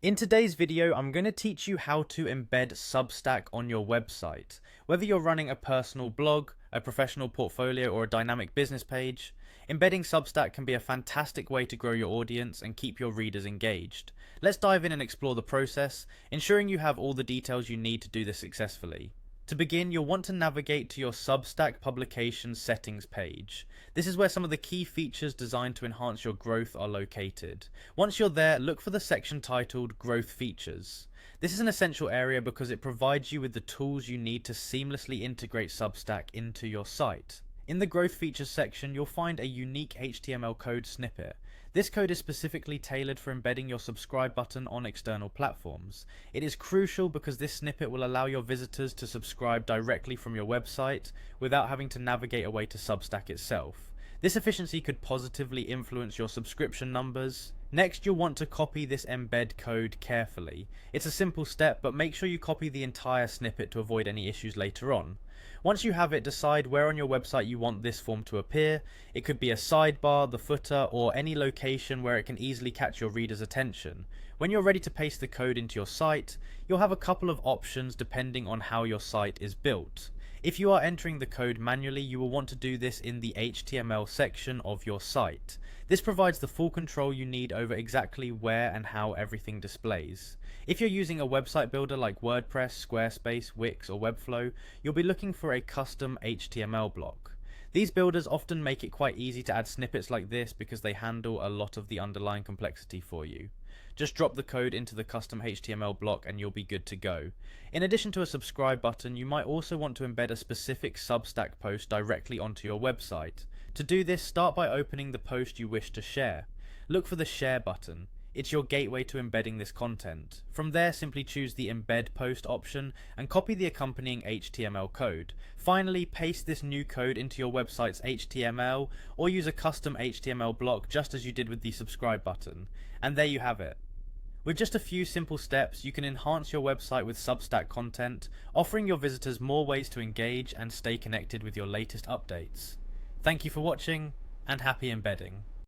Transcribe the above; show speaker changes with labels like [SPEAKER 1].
[SPEAKER 1] In today's video, I'm going to teach you how to embed Substack on your website. Whether you're running a personal blog, a professional portfolio, or a dynamic business page, embedding Substack can be a fantastic way to grow your audience and keep your readers engaged. Let's dive in and explore the process, ensuring you have all the details you need to do this successfully. To begin, you'll want to navigate to your Substack publication settings page. This is where some of the key features designed to enhance your growth are located. Once you're there, look for the section titled Growth Features. This is an essential area because it provides you with the tools you need to seamlessly integrate Substack into your site. In the Growth Features section, you'll find a unique HTML code snippet. This code is specifically tailored for embedding your subscribe button on external platforms. It is crucial because this snippet will allow your visitors to subscribe directly from your website without having to navigate away to Substack itself. This efficiency could positively influence your subscription numbers. Next, you'll want to copy this embed code carefully. It's a simple step, but make sure you copy the entire snippet to avoid any issues later on. Once you have it, decide where on your website you want this form to appear. It could be a sidebar, the footer, or any location where it can easily catch your reader's attention. When you're ready to paste the code into your site, you'll have a couple of options depending on how your site is built. If you are entering the code manually, you will want to do this in the HTML section of your site. This provides the full control you need over exactly where and how everything displays. If you're using a website builder like WordPress, Squarespace, Wix, or Webflow, you'll be looking for a custom HTML block. These builders often make it quite easy to add snippets like this because they handle a lot of the underlying complexity for you. Just drop the code into the custom HTML block and you'll be good to go. In addition to a subscribe button, you might also want to embed a specific Substack post directly onto your website. To do this, start by opening the post you wish to share. Look for the share button. It's your gateway to embedding this content. From there, simply choose the embed post option and copy the accompanying HTML code. Finally, paste this new code into your website's HTML or use a custom HTML block just as you did with the subscribe button. And there you have it. With just a few simple steps, you can enhance your website with Substack content, offering your visitors more ways to engage and stay connected with your latest updates. Thank you for watching, and happy embedding.